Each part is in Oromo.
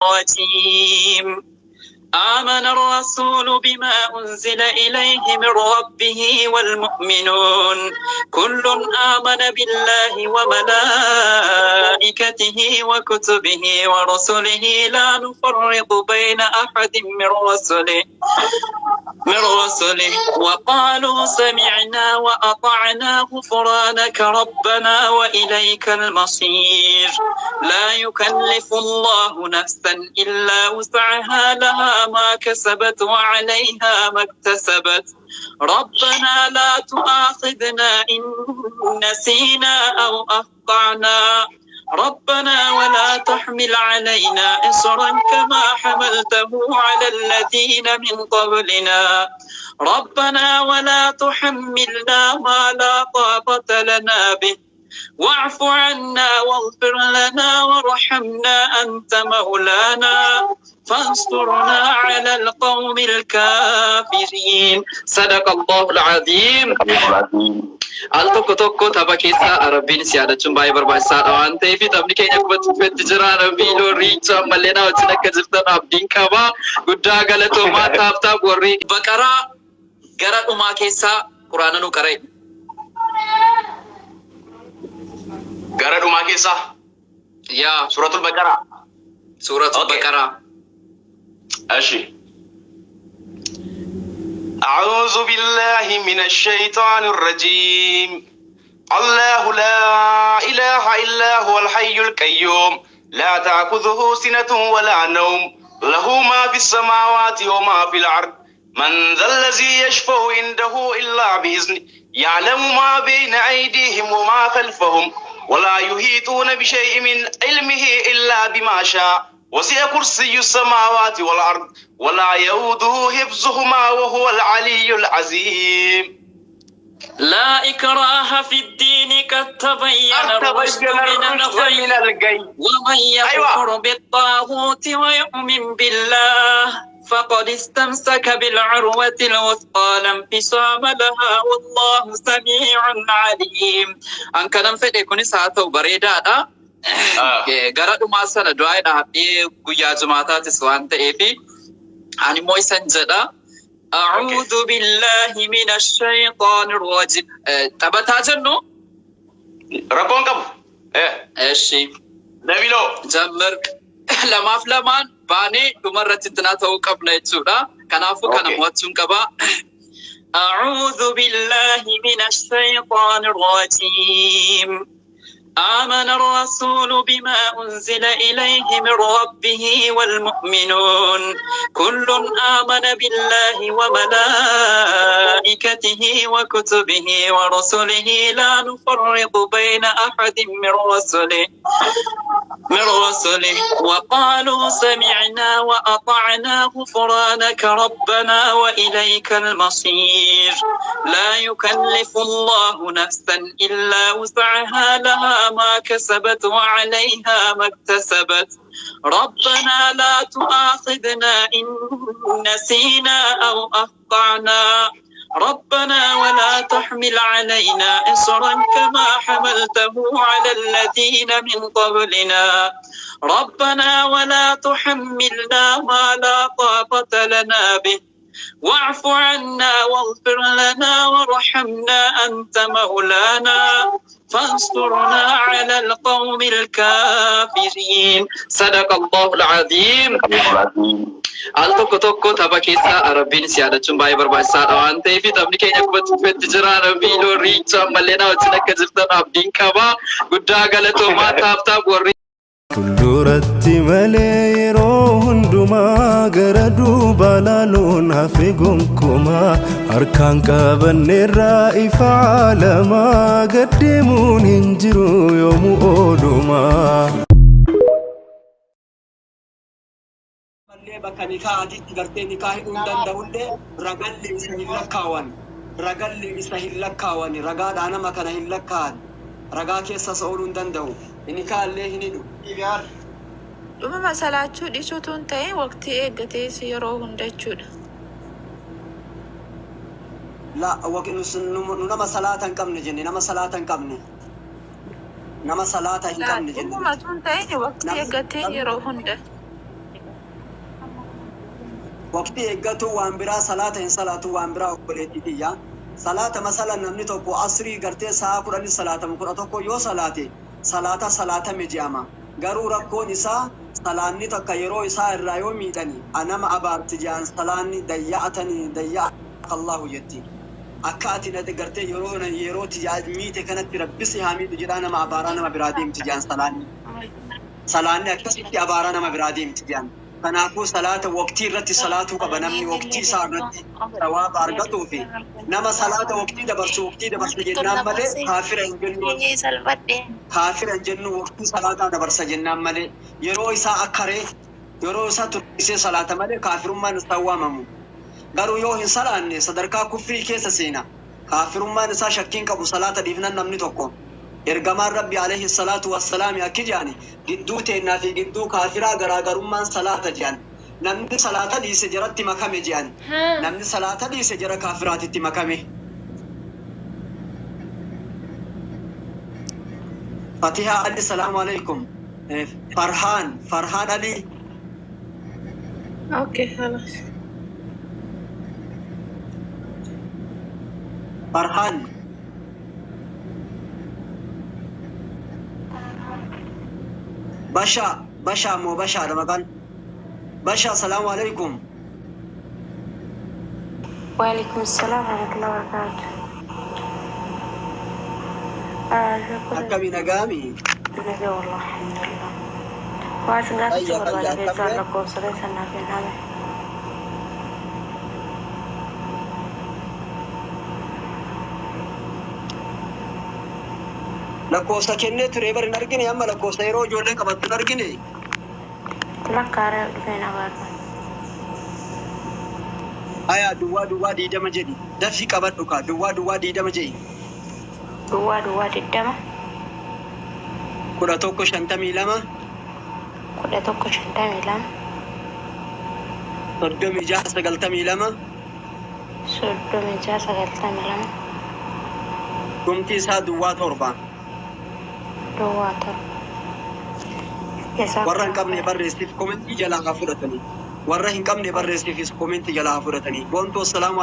الرجيم آمن الرسول بما أنزل إليه من ربه والمؤمنون كل آمن بالله وملائكته وكتبه ورسله لا نفرق بين أحد من رسله وقالوا سمعنا وأطعنا غفرانك ربنا وإليك المصير لا يكلف الله نفسا إلا وسعها لها ما كسبت وعليها ما اكتسبت ربنا لا تؤاخذنا إن نسينا أو أخطأنا ربنا ولا تحمل علينا إصرا كما حملته على الذين من قبلنا ربنا ولا تحملنا ما لا طاقة لنا به واعف عنا واغفر لنا وارحمنا أنت مولانا فانصرنا على القوم الكافرين صدق الله العظيم Al-tokko tokko tapha keessa Rabbiin siyaadachuun baay'ee barbaachisaadha waan ta'eef taphni keenya akkuma jira Rabbii Lorricha ammallee na wajjin akka jirtan abdiin qaba guddaa galatoomaa taaftaaf warri Baqaraa gara dhumaa keessaa Quraana nu qara'e. Gara dhumaa keessaa yaa Suratul Baqaraa. Suratul Baqaraa. Ashi. أعوذ بالله من الشيطان الرجيم الله لا إله إلا هو الحي القيوم لا تأخذه سنة ولا نوم له ما في السماوات وما في الأرض من ذا الذي يشفع عنده إلا بإذنه يعلم ما بين أيديهم وما خلفهم ولا يحيطون بشيء من علمه إلا بما شاء وسع كرسي السماوات والأرض ولا يؤوده حفظهما وهو العلي العظيم لا إكراه في الدين قد تبين الرشد من الغي ومن يكفر بالطاغوت ويؤمن بالله فقد استمسك بالعروة الوثقى لا انفصام لها والله سميع عليم أن كلام فديكوني ساعته بريدة gara dhumaa sana du'aa dhaabee guyyaa jumaataatis waan ta'eef ani immoo isan jedha أعوذ بالله من الشيطان الرجيم تبتا جنو ربون كم ايشي نبيلو جمر لما فلمان باني دمرة تناتو قبنا يتسودا كنافو كنا مواتسون كبا أعوذ بالله من الشيطان الرجيم آمن الرسول بما أنزل إليه من ربه والمؤمنون كل آمن بالله وملائكته وكتبه ورسله لا نفرق بين أحد من رسله وقالوا سمعنا وأطعنا غفرانك ربنا وإليك المصير لا يكلف الله نفسا إلا وسعها لها ما كسبت وعليها ما اكتسبت ربنا لا تؤاخذنا إن نسينا أو أخطأنا ربنا ولا تحمل علينا إصرا كما حملته على الذين من قبلنا ربنا ولا تحملنا ما لا طاقة لنا به واعف عنا واغفر لنا وارحمنا أنت مولانا فانصرنا على القوم الكافرين صدق الله العظيم Al-tokko tokko tapha keessa Rabbiin siyaadachuun baay'ee barbaachisaadha waan ta'eef taphni keenya akkuma jira Rabbii Lorricha ammallee na wajjin akka jirtan abdiin qaba guddaa galatoomaa taaftaaf warri Kulluratti malee yeroo hundumaa gara duuba laaluun hafe gonkumaa harkaan qabanneerraa ifa caalamaa gaddeemuun hin jiru yoomuu oolumaa. Bakka nikaahatitti gartee nikaahii danda'ullee ragalli isa hin lakkaawan ragaadhaa nama kana hin lakkaa'an ragaa keessas ooluu hin danda'u nikaahallee hin hidhu. Dhuma masalaachuu dhiisuutu hin ta'in waqtii eeggatees yeroo hunda jechuudha. Nu nama salaata hin qabne jenne nama salaata hin qabne jenne. Dhuma sun ta'in waqtii eeggatee yeroo hunda. وقتي إجتو وانبرا صلاة إن صلاة وانبرا وبليتية صلاة مثلا نمني توكو عصري قرتي ساعة قرآن صلاة مقرأ توكو يو صلاة مجاما غرو ركو نساء صلاة نتوكا يرو إساء الرأيو ميتاني أنا ما أبارت جان صلاة ضيعك الله يتي أكاتي نتقرتي يرو تجاد ميتي كانت ربسي حميد جدانا ما أبارانا ما براديم تجان صلاة أكتسيتي أبارانا ما براديم تجان فناكو صلاة وقتي رتي صلاة وبنمني وقتي سارتي ثواب أرغتو في نما صلاة وقتي دبرسو جنان ملي كافر جنو وقتي صلاة دبرس جنان ملي يرو إساء أكاري يرو إساء ترسي صلاة ملي كافر ما نستوى ممو غارو يوهن صلاة صدركا كفري كيس سينا كافر ما نسا شكين كبو صلاة ديفنا نمني توقو إرغمان ربي عليه الصلاة والسلام أكي جاني قدو تينا في قدو كافرا غراغرمان صلاة جان نمني صلاة دي سجرت مكامي جان نمني صلاة دي سجر كافرات مكامي فاتحة علي السلام عليكم فرحان علي اوكي خلاص فرحان باشا مو باشا رمضان باشا السلام عليكم وعليكم السلام ورحمة الله وبركاته. أكمل نجامي نجي والله الحمد لله. وعشان قاعد أشوف الولد يزعل لك وصلت أنا في هذا. لكوسا كنّي تريبر نرجني أما لكوسا يرو جولين كبت نرجني. لا كاره فينا بارد. آية دوا دي دم جدي. دفي كبت دوكا دوا دي دم جدي. دوا دي دم. كودا توكو شنتامي لما. صدومي جاه سقلتامي لما. قمتي سا دوا توربا. warra qabne barreessiif komentii jalaa haa fudhatanii warra hin qabne barreessiifis komentii jalaa haa fudhatanii boontuu assalaamu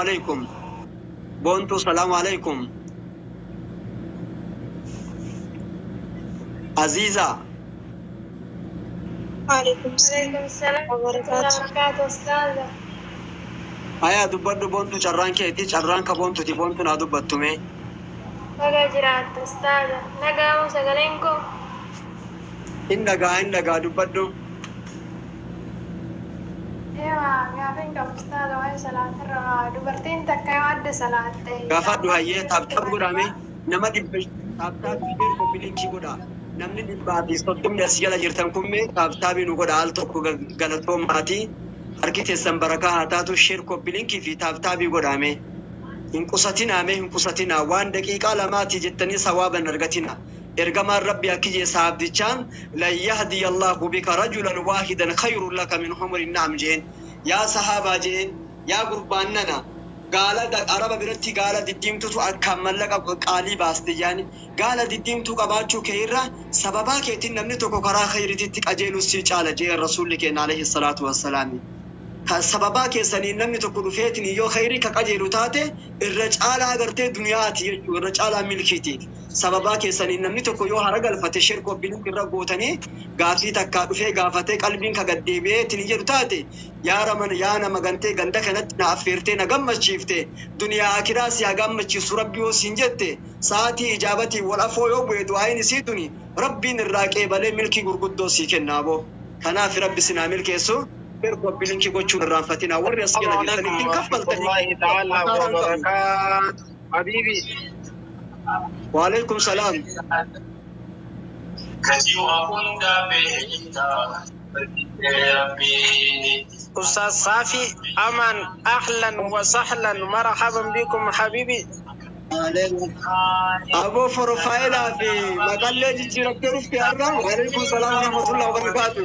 alaykum aziza وعليكم السلام وبركاته أستاذ. ayaa dubbadhu boontuu carraan keetii carraan ka boontuti boontuu naa dubbattume nagaa jiraattu أستاذ. nagaamu sagaleen koo. hin dhagaa dubbadhu gaafin qabu أستاذ waa'ee salaatirra dubartiin takka yoo adda salaatte gaafadhu hayyee taabtaab godhame nama taabtaab bilinkii godha namni dhibbaatii soddomni as jala jirtan kummee taabtaabii nu godha al tokko galatoomaati harki teessan barakaa haa taatu sheerkoo bilinkii fi taabtaabii godhame hin qusatinaa waan daqiiqaa lamaati jettanii sawaaban argatina ergamaan rabbi akki jee saabdichaan lan yahdiya allahu bika rajulan waahidan khayrun laka min humri na'am jeen yaa sahaabaa jeen yaa gurbaannana gaala araba biratti gaala diddiimtutu akkaan mallaqa qaalii baaste jaani gaala diddiimtuu qabaachuu kee irra sababaa keetiin namni tokko karaa khayrititti qajeeluu si caala jee rasuulli keenya alayhi salaatu wassalaam kan sababaa keessanii namni tokko dhufeetiin yoo khayrii ka qajeelu taate irra caalaa agartee duniyaati jechuu irra caalaa milkiiti sababaa keessanii namni tokko yoo hara galfate shirkoo bilin irra gootanii gaafii takkaa dhufee gaafatee qalbiin ka gaddeebi'eetiin jedhu taate yaa nama gantee ganda kanatti na affeertee na gammachiifte duniyaa akiraa si haa gammachiisu rabbi yoo siin jette sa'aatii ijaabatii wal afoo yoo bu'e du'aayin isii tuni rabbiin irraa qeebalee milkii gurguddoo sii kennaaboo kanaaf rabbi sinaa milkeessu شركوا بلينكي قوتشون الرانفتنا وري أسجل جلسني تنكفل الله تعالى وبركاته حبيبي وعليكم السلام أستاذ صافي أمان أهلا وسهلا مرحبا بكم حبيبي أبو فروفايلا في مقالة جيركتور في أرام وعليكم السلام ورحمة الله وبركاته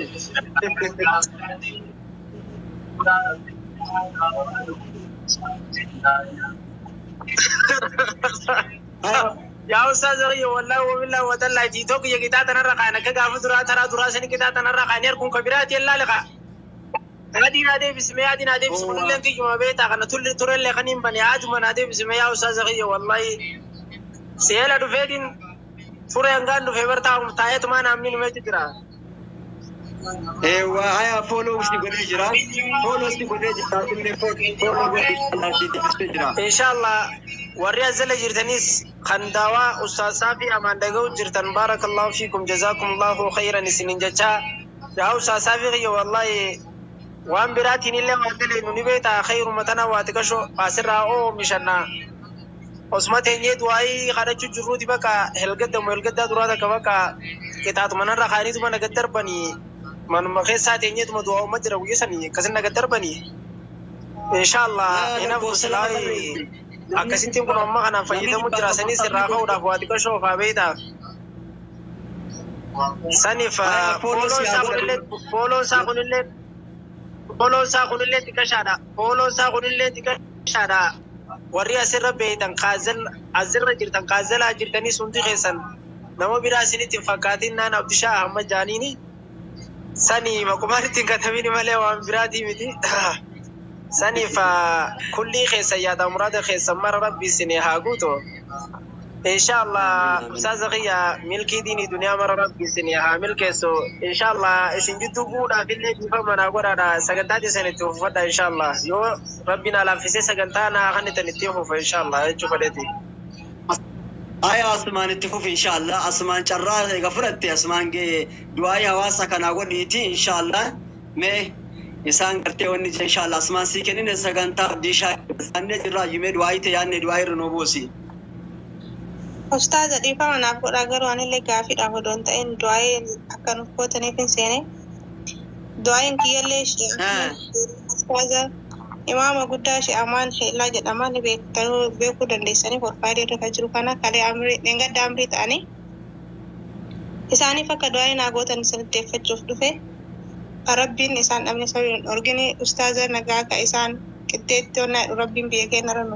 يا أستاذ والله وبالله وتالله جيتوك يا كتاب تنرق أنا كجاف درا ترى درا سني كتاب تنرق أنا يركون كبيرات يلا لقى أنا يادي نادي بسمي يادي نادي بسم الله في جمع بيتا كنا ترى اللي خنين بني آدم نادي بسمي يا أستاذ غي والله سيلا دفيدين فري أنغان دفي برتاهم تايت ما نامين ما تدرا وهاي فولو سي غني جرا فولو سي غني جرا كل فولو إن شاء الله وريا زل جرتنيس خندوا أستاذ صافي أمان دعو جرتن بارك الله فيكم جزاكم الله خيرا سنين جتا يا أستاذ صافي غي والله وان براتين اللي ما تلي نبيتا خير متنا واتكشو أسرع أو مشنا osmate nye duai kada cucuru tiba ka helgada durada ka baka kita tu mana rakani tu mana gadar bani man makesa tenye tu dua umat jera wiyasani kasan gadar bani insyaallah ina buslai akasin tim kono amma kana fayida mujra sani sirrafa udah buat ka show fa beita sani fa polo sa kunille tikashada warriya sirra beetan qaazal azirra jirtan qaazala jirtani sunti qeesan nama biraa isinitti fakkaatin naan abdishaa ahmad jaaniini sani maqumaanitti katabini malee waan biraatii miti sani fa kulli qeessa yaada muraada qeessa mara rabbi isini haa guuto inshallah ustaaz qiya milki dini dunya mara rabbi isini haa milkeeso inshallah isin jiddu guudha fille bifa mana godada sagantaati sanatti ufadda inshallah yo rabbina lafise sagantana khanita nittifu fa inshallah chufadeti aya asman ittifuf inshallah asman charra gafurati asman ge duai hawasa kana goditi inshallah me isan garte wonni inshallah asman sikenine saganta disha sanne jirra yume duai te yanne duai renobosi Ustaz di fa mana ko dagar wani le gafi da hodon ta en doyen akan ko tane fin sene doyen kiyalle shi ustaz imama gudda shi aman he la jada man be taro be ku dande sani for faide to kajru kana kale amri denga damri tani isani fa ka doyen na gotan sen te fetuf dufe rabbin isan amne sawi organi ustaz naga ka isan kete to na rabbin be ke narano